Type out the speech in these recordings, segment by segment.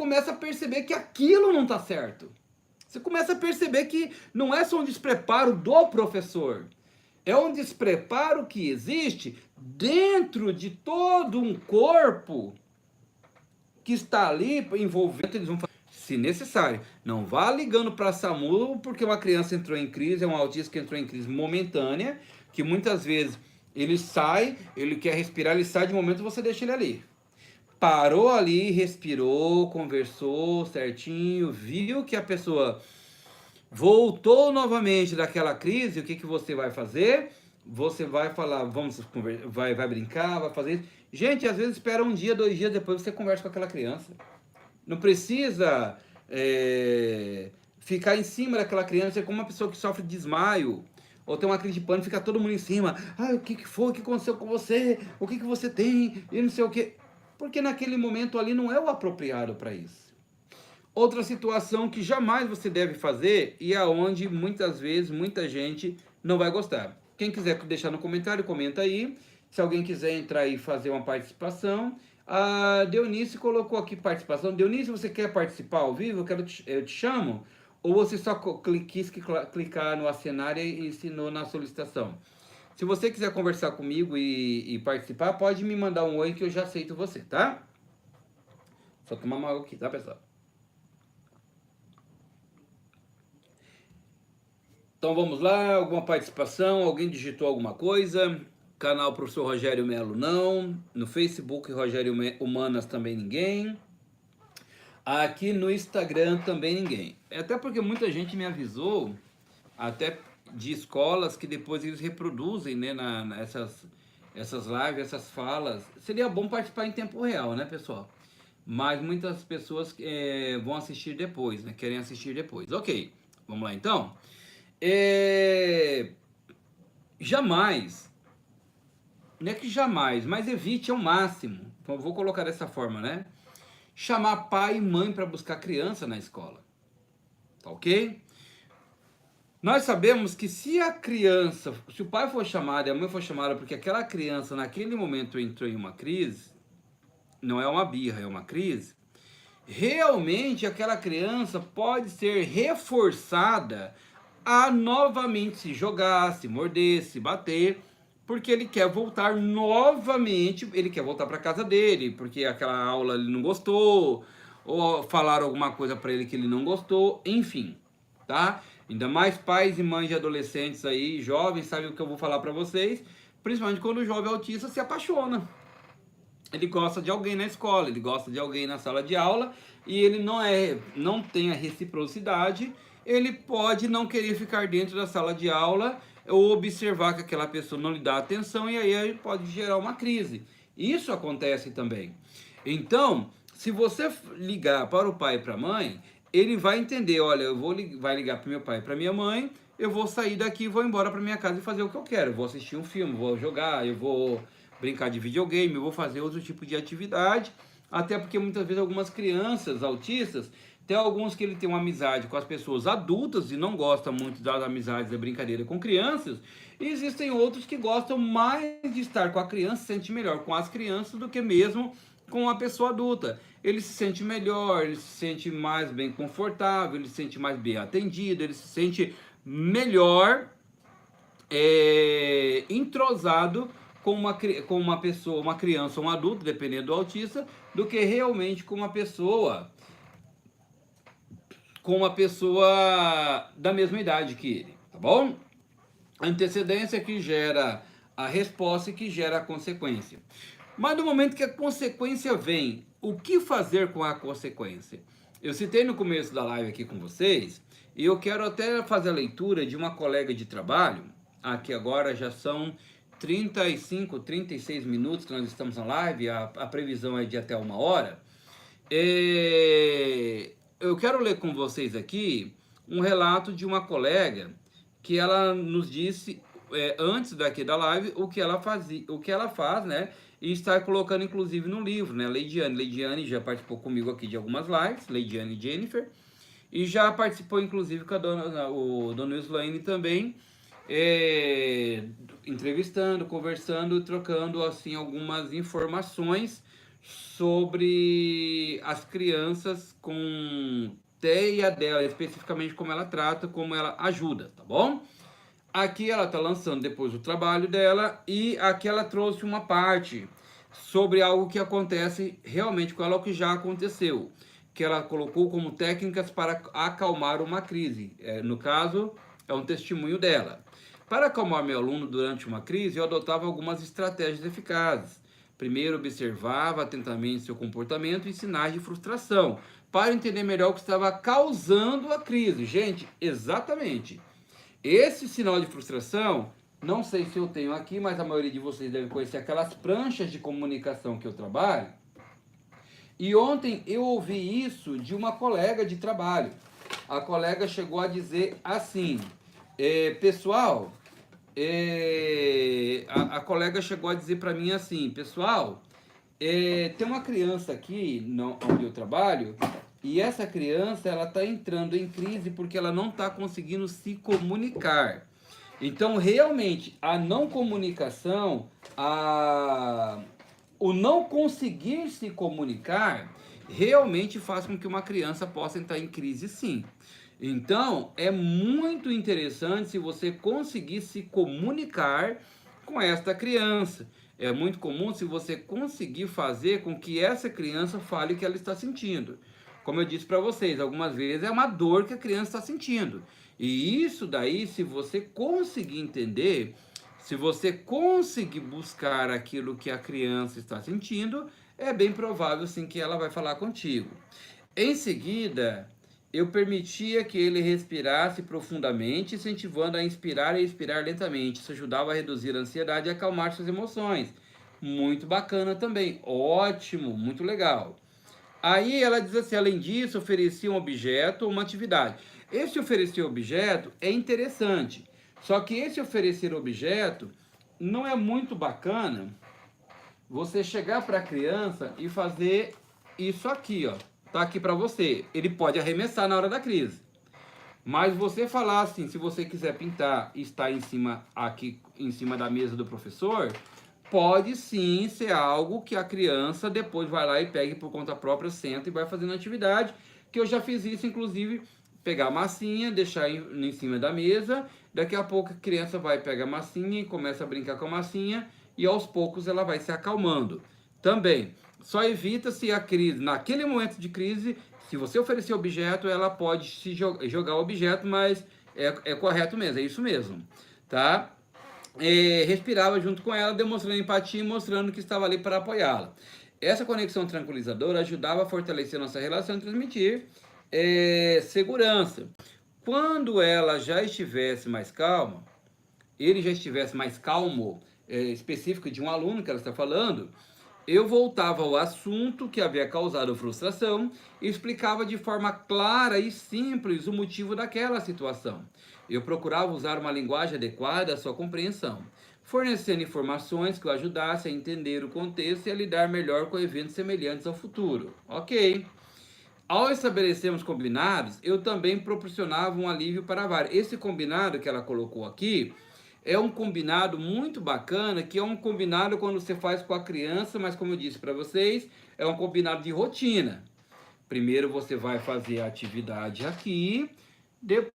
começa a perceber que aquilo não está certo. Você começa a perceber que não é só um despreparo do professor, é um despreparo que existe dentro de todo um corpo que está ali envolvendo. Eles vão fazer, se necessário, não vá ligando para a SAMU porque uma criança entrou em crise, é um autista que entrou em crise momentânea, que muitas vezes ele sai, ele quer respirar, ele sai de momento e você deixa ele ali. Parou ali, respirou, conversou certinho, viu que a pessoa voltou novamente daquela crise, o que, que você vai fazer? Você vai falar, vamos conversar, vai brincar, vai fazer isso. Gente, às vezes espera um dia, 2 dias depois você conversa com aquela criança. Não precisa ficar em cima daquela criança, é como uma pessoa que sofre de desmaio, ou tem uma crise de pânico, fica todo mundo em cima. Ah, o que, que foi? O que aconteceu com você? O que, que você tem? E não sei o que. Porque naquele momento ali não é o apropriado para isso. Outra situação que jamais você deve fazer e aonde muitas vezes muita gente não vai gostar. Quem quiser deixar no comentário, comenta aí. Se alguém quiser entrar e fazer uma participação. A Deunice colocou aqui participação. Deunice, você quer participar ao vivo? Eu te chamo? Ou você só quis clicar no acenar e ensinou na solicitação? Se você quiser conversar comigo e participar, pode me mandar um oi que eu já aceito você, tá? Só tomar uma água aqui, tá, pessoal? Então vamos lá, alguma participação? Alguém digitou alguma coisa? Canal Professor Rogério Melo não. No Facebook Rogério Humanas também ninguém. Aqui no Instagram também ninguém. Até porque muita gente me avisou, até de escolas que depois eles reproduzem, né, essas lives, essas falas. Seria bom participar em tempo real, né, pessoal? Mas muitas pessoas vão assistir depois, né? Querem assistir depois. Ok, vamos lá então. Jamais, não é que jamais, mas evite ao máximo. Então, vou colocar dessa forma, né? Chamar pai e mãe para buscar criança na escola. Tá ok? Nós sabemos que se a criança, se o pai for chamado e a mãe for chamada porque aquela criança naquele momento entrou em uma crise, não é uma birra, é uma crise, realmente aquela criança pode ser reforçada a novamente se jogar, se morder, se bater, porque ele quer voltar novamente, ele quer voltar para casa dele, porque aquela aula ele não gostou, ou falaram alguma coisa para ele que ele não gostou, enfim, tá? Ainda mais pais e mães de adolescentes aí, jovens, sabem o que eu vou falar para vocês, principalmente quando o jovem autista se apaixona. Ele gosta de alguém na escola, ele gosta de alguém na sala de aula, e ele não tem a reciprocidade, ele pode não querer ficar dentro da sala de aula ou observar que aquela pessoa não lhe dá atenção, e aí ele pode gerar uma crise. Isso acontece também. Então, se você ligar para o pai e para a mãe, ele vai entender, olha, vai ligar para o meu pai e para minha mãe, eu vou sair daqui, vou embora para minha casa e fazer o que eu quero. Eu vou assistir um filme, vou jogar, eu vou brincar de videogame, eu vou fazer outro tipo de atividade, até porque muitas vezes algumas crianças autistas, tem alguns que ele tem uma amizade com as pessoas adultas e não gosta muito das amizades da brincadeira com crianças, e existem outros que gostam mais de estar com a criança, se sente melhor com as crianças do que mesmo com a pessoa adulta. Ele se sente melhor, ele se sente mais bem confortável, ele se sente mais bem atendido, ele se sente melhor entrosado com uma pessoa, uma criança ou um adulto, dependendo do autista, do que realmente com uma pessoa da mesma idade que ele, tá bom? A antecedência que gera a resposta e que gera a consequência. Mas no momento que a consequência vem, o que fazer com a consequência? Eu citei no começo da live aqui com vocês, e eu quero até fazer a leitura de uma colega de trabalho, aqui agora já são 35, 36 minutos que nós estamos na live, a previsão é de até 1 hora. Eu quero ler com vocês aqui um relato de uma colega que ela nos disse antes daqui da live o que ela faz, né? E está colocando inclusive no livro, né? Leidiane já participou comigo aqui de algumas lives, Leidiane e Jennifer, e já participou inclusive com a dona Islaine também, entrevistando, conversando, trocando assim algumas informações sobre as crianças com TEA dela, especificamente como ela trata, como ela ajuda, tá bom? Aqui ela está lançando depois o trabalho dela e aqui ela trouxe uma parte sobre algo que acontece realmente com ela, o que já aconteceu, que ela colocou como técnicas para acalmar uma crise. No caso, é um testemunho dela. Para acalmar meu aluno durante uma crise, eu adotava algumas estratégias eficazes. Primeiro, observava atentamente seu comportamento e sinais de frustração, para entender melhor o que estava causando a crise. Gente, exatamente. Esse sinal de frustração, não sei se eu tenho aqui, mas a maioria de vocês deve conhecer aquelas pranchas de comunicação que eu trabalho. E ontem eu ouvi isso de uma colega de trabalho. A colega chegou a dizer assim: pessoal, a colega chegou a dizer para mim assim, pessoal, tem uma criança aqui onde eu trabalho e essa criança ela está entrando em crise porque ela não está conseguindo se comunicar. Então, realmente, a não comunicação, o não conseguir se comunicar, realmente faz com que uma criança possa entrar em crise, sim. Então, é muito interessante se você conseguir se comunicar com esta criança. É muito comum se você conseguir fazer com que essa criança fale o que ela está sentindo. Como eu disse para vocês, algumas vezes é uma dor que a criança está sentindo. E isso daí, se você conseguir entender, se você conseguir buscar aquilo que a criança está sentindo, é bem provável sim que ela vai falar contigo. Em seguida, eu permitia que ele respirasse profundamente, incentivando a inspirar e expirar lentamente. Isso ajudava a reduzir a ansiedade e acalmar suas emoções. Muito bacana também. Ótimo, muito legal. Aí ela diz assim, além disso, oferecia um objeto ou uma atividade. Esse oferecer objeto é interessante. Só que esse oferecer objeto não é muito bacana você chegar para a criança e fazer isso aqui, ó. Tá aqui para você. Ele pode arremessar na hora da crise. Mas você falar assim, se você quiser pintar e está em cima aqui em cima da mesa do professor, pode sim ser algo que a criança depois vai lá e pegue por conta própria, senta e vai fazendo atividade, que eu já fiz isso, inclusive, pegar a massinha, deixar em cima da mesa, daqui a pouco a criança vai pegar a massinha e começa a brincar com a massinha, e aos poucos ela vai se acalmando. Também, só evita se a crise, naquele momento de crise, se você oferecer objeto, ela pode se jogar o objeto, mas é correto mesmo, é isso mesmo, tá? Respirava junto com ela, demonstrando empatia e mostrando que estava ali para apoiá-la. Essa conexão tranquilizadora ajudava a fortalecer nossa relação e transmitir segurança. Quando ela já estivesse mais calma, ele já estivesse mais calmo, específico de um aluno que ela está falando, eu voltava ao assunto que havia causado frustração e explicava de forma clara e simples o motivo daquela situação. Eu procurava usar uma linguagem adequada à sua compreensão, fornecendo informações que o ajudassem a entender o contexto e a lidar melhor com eventos semelhantes ao futuro. Ok. Ao estabelecermos combinados, eu também proporcionava um alívio para a vara. Esse combinado que ela colocou aqui é um combinado muito bacana, que é um combinado quando você faz com a criança, mas como eu disse para vocês, é um combinado de rotina. Primeiro você vai fazer a atividade aqui, depois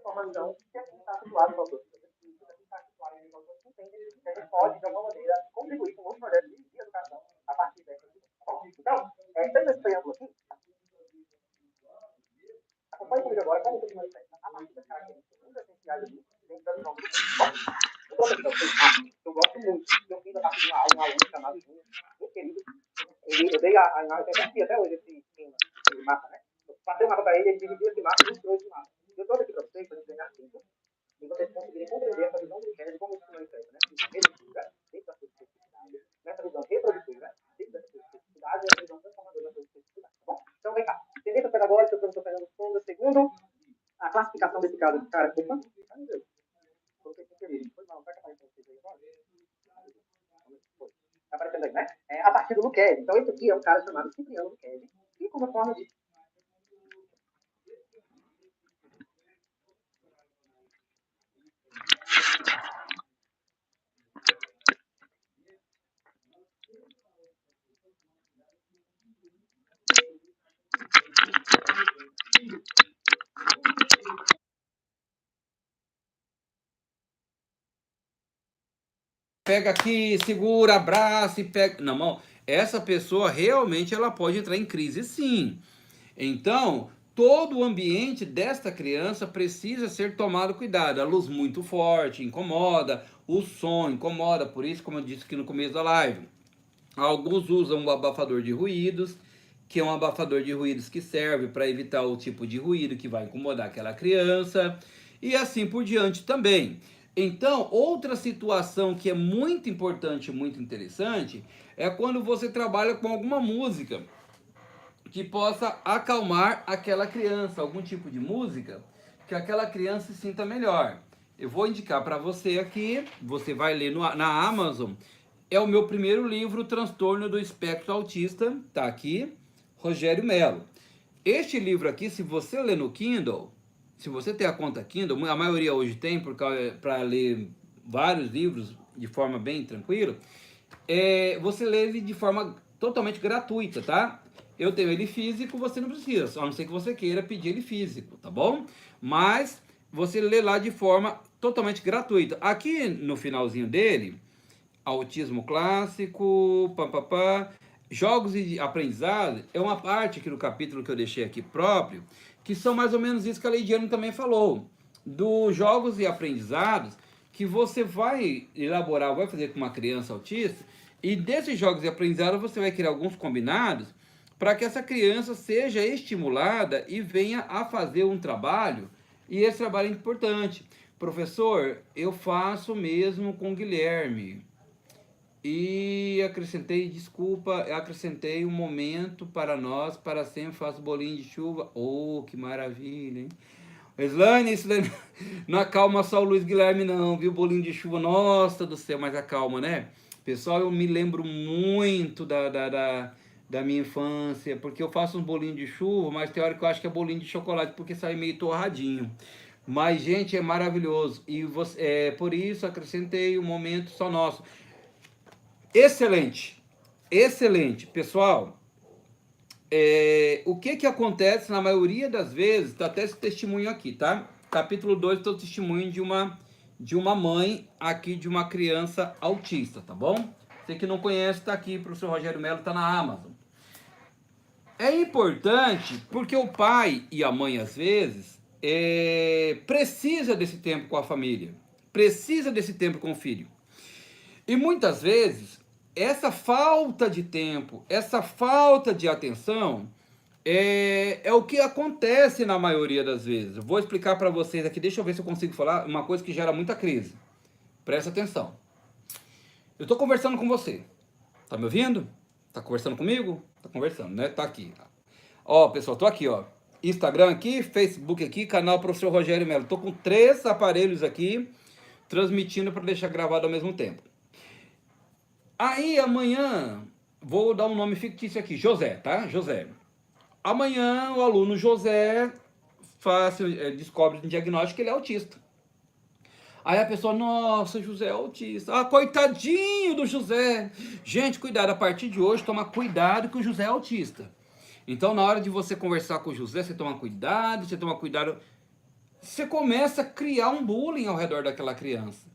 Informação que está situado no autor, está situado em autor, entende que a gente pode, de alguma maneira, contribuir com outro projeto de educação a partir dessa. Então, tendo esse preâmbulo aqui, acompanhe comigo agora como que nós a partir das características muito essenciais ali, dentro da visão do eu gosto muito. Eu fiz a partir de um aluno chamado Júnior, muito querido. Eu dei eu até hoje esse esquema de mapa, né? Eu passei o mapa para ele, ele dividiu esse mapa em 22 de mapa. Eu trouxe aqui para vocês, para a gente ganhar tempo, e vocês conseguirem compreender essa visão do Kennedy como isso não enfrenta, né? Redutiva, dentro da sua especificidade, nessa visão reprodutiva, dentro dessa sua especificidade, e essa visão transformadora da sua especificidade, tá bom? Então, vem cá. Tendência pedagógica, eu estou Fernando Sonda, segundo a classificação desse caso de cara, opa, ai meu Deus, coloquei sem querer, foi mal, vai que apareceu vocês aí agora? Tá aparecendo aí, né? A partir do Luquezzi. Então, esse aqui é um cara chamado Cipriano Luquezzi, e como forma de Pega aqui, segura, abraça e pega na mão. Essa pessoa realmente ela pode entrar em crise, sim. Então, todo o ambiente desta criança precisa ser tomado cuidado. A luz muito forte incomoda, o som incomoda, por isso, como eu disse aqui no começo da live, alguns usam um abafador de ruídos, que é um abafador de ruídos que serve para evitar o tipo de ruído que vai incomodar aquela criança, e assim por diante também. Então, outra situação que é muito importante, muito interessante, é quando você trabalha com alguma música que possa acalmar aquela criança, algum tipo de música que aquela criança se sinta melhor. Eu vou indicar para você aqui, você vai ler na Amazon, é o meu primeiro livro, Transtorno do Espectro Autista, tá aqui, Rogério Melo. Este livro aqui, se você ler no Kindle, se você tem a conta Kindle, a maioria hoje tem, para ler vários livros de forma bem tranquila, você lê ele de forma totalmente gratuita, tá? Eu tenho ele físico, você não precisa, a não ser que você queira pedir ele físico, tá bom? Mas você lê lá de forma totalmente gratuita. Aqui no finalzinho dele, autismo clássico, papapá, jogos e aprendizado, é uma parte aqui do capítulo que eu deixei aqui próprio, que são mais ou menos isso que a Leidiane também falou, dos jogos e aprendizados que você vai elaborar, vai fazer com uma criança autista, e desses jogos e aprendizados você vai criar alguns combinados para que essa criança seja estimulada e venha a fazer um trabalho, e esse trabalho é importante. Professor, eu faço mesmo com o Guilherme. E acrescentei, desculpa, acrescentei um momento para nós, para sempre faço bolinho de chuva. Oh, que maravilha, hein? Slane, isso daí não acalma só o Luiz Guilherme não, viu? Bolinho de chuva, nossa do céu, mas acalma, né? Pessoal, eu me lembro muito da minha infância, porque eu faço um bolinho de chuva, mas tem hora que eu acho que é bolinho de chocolate, porque sai meio torradinho. Mas, gente, é maravilhoso. E por isso acrescentei um momento só nosso. Excelente, excelente. Pessoal, o que acontece na maioria das vezes, tá até esse testemunho aqui, tá? Capítulo 2, tô testemunho de uma mãe aqui de uma criança autista, tá bom? Você que não conhece, tá aqui, professor Rogério Melo, tá na Amazon. É importante porque o pai e a mãe, às vezes, precisa desse tempo com a família, precisa desse tempo com o filho. E muitas vezes, essa falta de tempo, essa falta de atenção, é o que acontece na maioria das vezes. Eu vou explicar para vocês aqui, deixa eu ver se eu consigo falar uma coisa que gera muita crise. Presta atenção. Eu estou conversando com você. Tá me ouvindo? Tá conversando comigo? Tá conversando, né? Tá aqui. Ó, pessoal, tô aqui, ó. Instagram aqui, Facebook aqui, canal Professor Rogério Melo. Tô com 3 aparelhos aqui, transmitindo para deixar gravado ao mesmo tempo. Aí amanhã, vou dar um nome fictício aqui, José, tá? José. Amanhã o aluno José descobre um diagnóstico que ele é autista. Aí a pessoa, nossa, José é autista. Ah, coitadinho do José. Gente, cuidado, a partir de hoje, toma cuidado que o José é autista. Então, na hora de você conversar com o José, você toma cuidado, Você começa a criar um bullying ao redor daquela criança.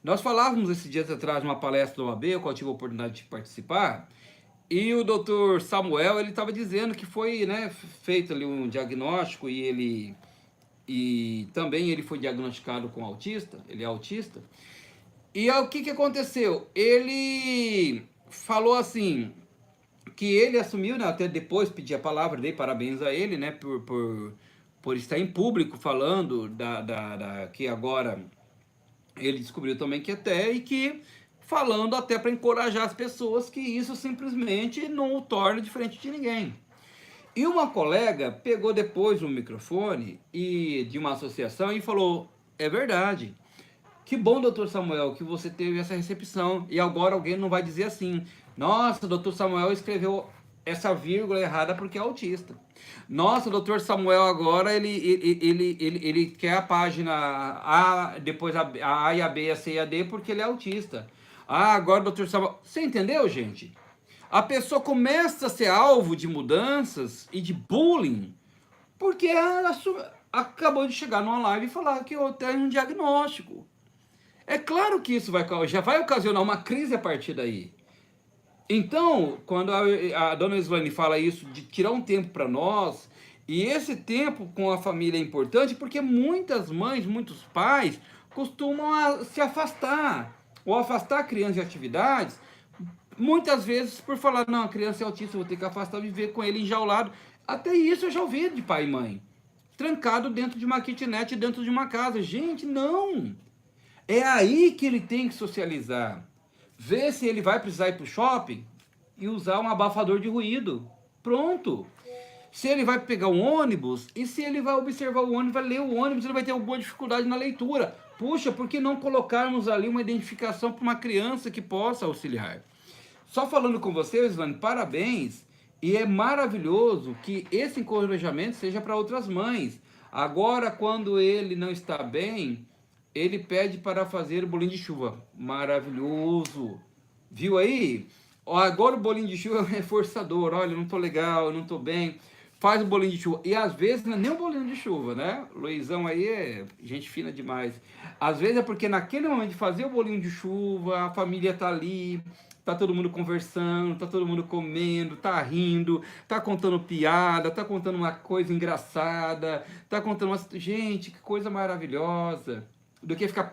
Nós falávamos esses dias atrás numa palestra do OAB, eu tive a oportunidade de participar, e o Dr. Samuel, ele estava dizendo que foi, né, feito ali um diagnóstico e também ele foi diagnosticado com autista, ele é autista. E o que aconteceu? Ele falou assim, que ele assumiu, né, até depois pedi a palavra, dei parabéns a ele, né, por estar em público falando que agora ele descobriu também que e que falando até para encorajar as pessoas que isso simplesmente não o torna diferente de ninguém. E uma colega pegou depois o microfone de uma associação e falou, é verdade, que bom, doutor Samuel, que você teve essa recepção, e agora alguém não vai dizer assim, nossa, doutor Samuel escreveu essa vírgula errada porque é autista. Nossa, doutor Samuel agora ele quer a página A, depois a A e a B, a C e a D porque ele é autista. Ah, agora o doutor Samuel... Você entendeu, gente? A pessoa começa a ser alvo de mudanças e de bullying porque ela acabou de chegar numa live e falar que eu tenho um diagnóstico. É claro que isso já vai ocasionar uma crise a partir daí. Então, quando a dona Islane fala isso, de tirar um tempo para nós, e esse tempo com a família é importante porque muitas mães, muitos pais costumam se afastar, ou afastar a criança de atividades, muitas vezes por falar, não, a criança é autista, eu vou ter que afastar, viver com ele enjaulado. Até isso eu já ouvi de pai e mãe. Trancado dentro de uma kitnet, dentro de uma casa. Gente, não! É aí que ele tem que socializar. Ver se ele vai precisar ir para o shopping e usar um abafador de ruído. Pronto. Se ele vai pegar um ônibus e se ele vai observar o ônibus, vai ler o ônibus, ele vai ter alguma dificuldade na leitura. Puxa, por que não colocarmos ali uma identificação para uma criança que possa auxiliar? Só falando com você, Islane, parabéns. E é maravilhoso que esse encorajamento seja para outras mães. Agora, quando ele não está bem, ele pede para fazer o bolinho de chuva. Maravilhoso. Viu aí? Agora o bolinho de chuva é um reforçador. Olha, eu não tô legal, eu não tô bem. Faz o bolinho de chuva. E às vezes não é nem um bolinho de chuva, né? Luizão aí é gente fina demais. Às vezes é porque naquele momento de fazer o bolinho de chuva, a família tá ali, tá todo mundo conversando, tá todo mundo comendo, tá rindo, tá contando piada, tá contando uma coisa engraçada, tá contando uma... Gente, que coisa maravilhosa. Do que ficar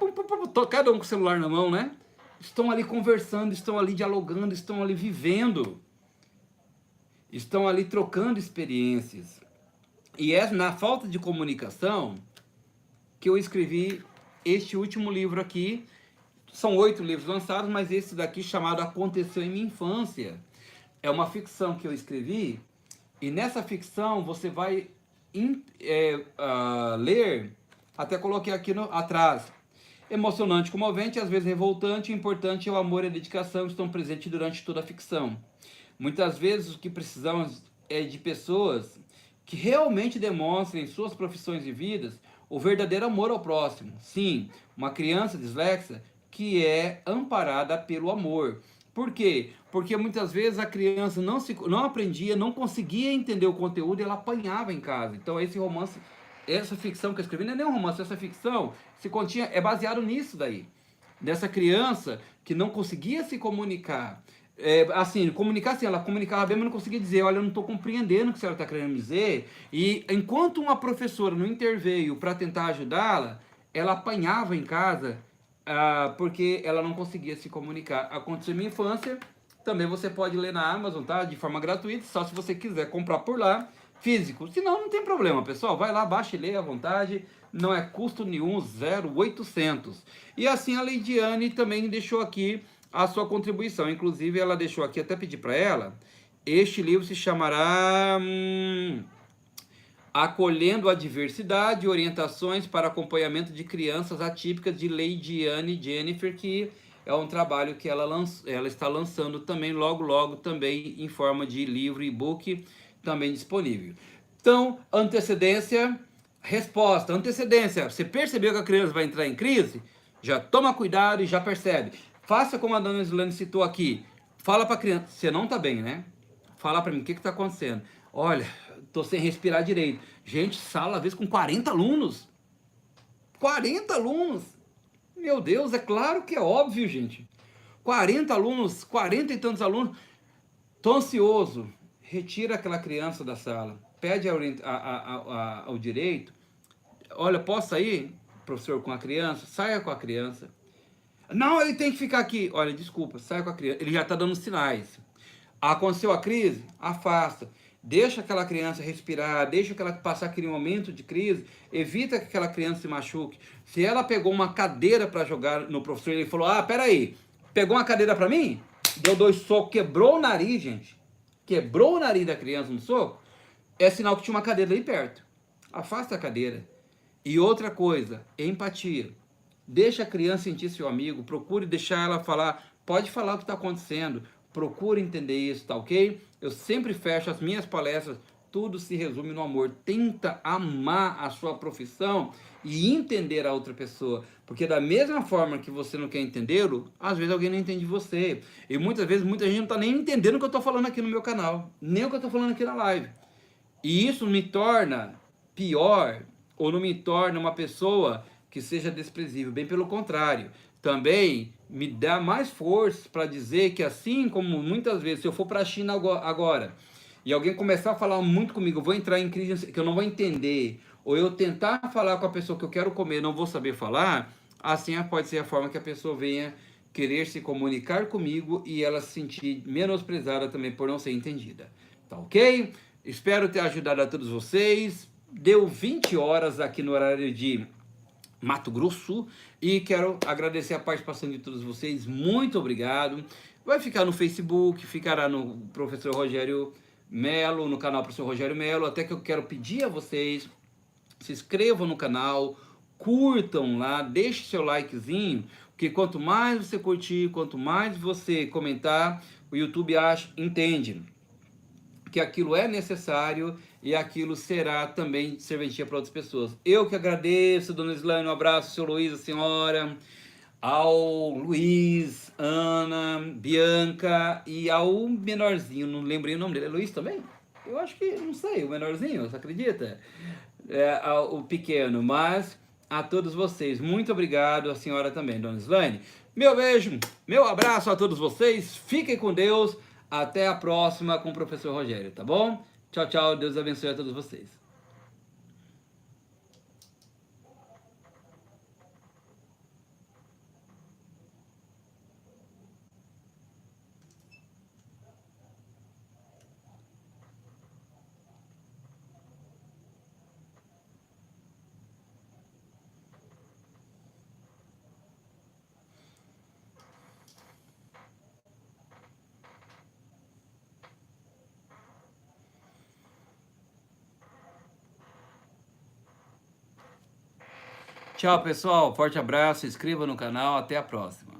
cada um com o celular na mão, né? Estão ali conversando, estão ali dialogando, estão ali vivendo. Estão ali trocando experiências. E é na falta de comunicação que eu escrevi este último livro aqui. São 8 livros lançados, mas esse daqui chamado Aconteceu em Minha Infância. É uma ficção que eu escrevi. E nessa ficção você vai ler, até coloquei aqui atrás, emocionante, comovente, às vezes revoltante, importante é o amor e a dedicação que estão presentes durante toda a ficção. Muitas vezes o que precisamos é de pessoas que realmente demonstrem em suas profissões e vidas o verdadeiro amor ao próximo. Sim, uma criança dislexa que é amparada pelo amor. Por quê? Porque muitas vezes a criança não aprendia, não conseguia entender o conteúdo e ela apanhava em casa. Então esse romance, essa ficção que eu escrevi, não é nem um romance, essa ficção é baseado nisso daí. Dessa criança que não conseguia se comunicar. Comunicar assim, ela comunicava bem, mas não conseguia dizer, olha, eu não estou compreendendo o que a senhora está querendo me dizer. E enquanto uma professora não interveio para tentar ajudá-la, ela apanhava em casa, porque ela não conseguia se comunicar. Aconteceu em minha infância, também você pode ler na Amazon, tá? De forma gratuita, só se você quiser comprar por lá, físico. Se não, não tem problema, pessoal. Vai lá, baixa e lê à vontade. Não é custo nenhum, 0,800. E assim a Leidiane também deixou aqui a sua contribuição. Inclusive, ela deixou aqui, até pedir para ela, este livro se chamará Acolhendo a Diversidade, Orientações para Acompanhamento de Crianças Atípicas, de Leidiane Jennifer, que é um trabalho que ela está lançando também, logo, também em forma de livro e e-book, também disponível. Então, antecedência, resposta. Antecedência, você percebeu que a criança vai entrar em crise? Já toma cuidado e já percebe. Faça como a dona Islane citou aqui. Fala para a criança, você não está bem, né? Fala para mim, o que está acontecendo? Olha, estou sem respirar direito. Gente, sala às vezes com 40 alunos. 40 alunos. Meu Deus, é claro que é óbvio, gente. 40 alunos, 40 e tantos alunos. Tô ansioso. Retira aquela criança da sala. Pede ao direito. Olha, posso sair, professor, com a criança? Saia com a criança. Não, ele tem que ficar aqui. Olha, desculpa, saia com a criança. Ele já está dando sinais. Aconteceu a crise? Afasta. Deixa aquela criança respirar, deixa ela passar aquele momento de crise, evita que aquela criança se machuque. Se ela pegou uma cadeira para jogar no professor, ele falou, peraí, pegou uma cadeira para mim? Deu 2 socos, quebrou o nariz, gente. Quebrou o nariz da criança no soco, é sinal que tinha uma cadeira ali perto. Afasta a cadeira. E outra coisa, empatia. Deixa a criança sentir seu amigo, procure deixar ela falar, pode falar o que está acontecendo, procure entender isso, tá ok? Eu sempre fecho as minhas palestras, tudo se resume no amor. Tenta amar a sua profissão e entender a outra pessoa. Porque da mesma forma que você não quer entendê-lo, às vezes alguém não entende você. E muitas vezes muita gente não está nem entendendo o que eu estou falando aqui no meu canal, nem o que eu estou falando aqui na live. E isso me torna pior, ou não me torna uma pessoa que seja desprezível. Bem pelo contrário. Também me dá mais força para dizer que, assim como muitas vezes, se eu for para a China agora e alguém começar a falar muito comigo, eu vou entrar em crise que eu não vou entender, ou eu tentar falar com a pessoa que eu quero comer, não vou saber falar, assim pode ser a forma que a pessoa venha querer se comunicar comigo e ela se sentir menosprezada também por não ser entendida. Tá ok? Espero ter ajudado a todos vocês. Deu 20 horas aqui no horário de Mato Grosso e quero agradecer a participação de todos vocês. Muito obrigado. Vai ficar no Facebook, ficará no Professor Rogério Melo, no canal Professor Rogério Melo. Até que eu quero pedir a vocês, se inscrevam no canal, curtam lá, deixe seu likezinho, porque quanto mais você curtir, quanto mais você comentar, o YouTube entende que aquilo é necessário e aquilo será também serventia para outras pessoas. Eu que agradeço, dona Islane, um abraço, seu Luiz, a senhora, ao Luiz, Ana, Bianca e ao menorzinho, não lembrei o nome dele, é Luiz também? Eu acho que, não sei, o menorzinho, você acredita? O pequeno, mas a todos vocês, muito obrigado, a senhora também, dona Islane. Meu beijo, meu abraço a todos vocês, fiquem com Deus, até a próxima com o professor Rogério, tá bom? Tchau, tchau, Deus abençoe a todos vocês. Tchau, pessoal, forte abraço, se inscreva no canal, até a próxima.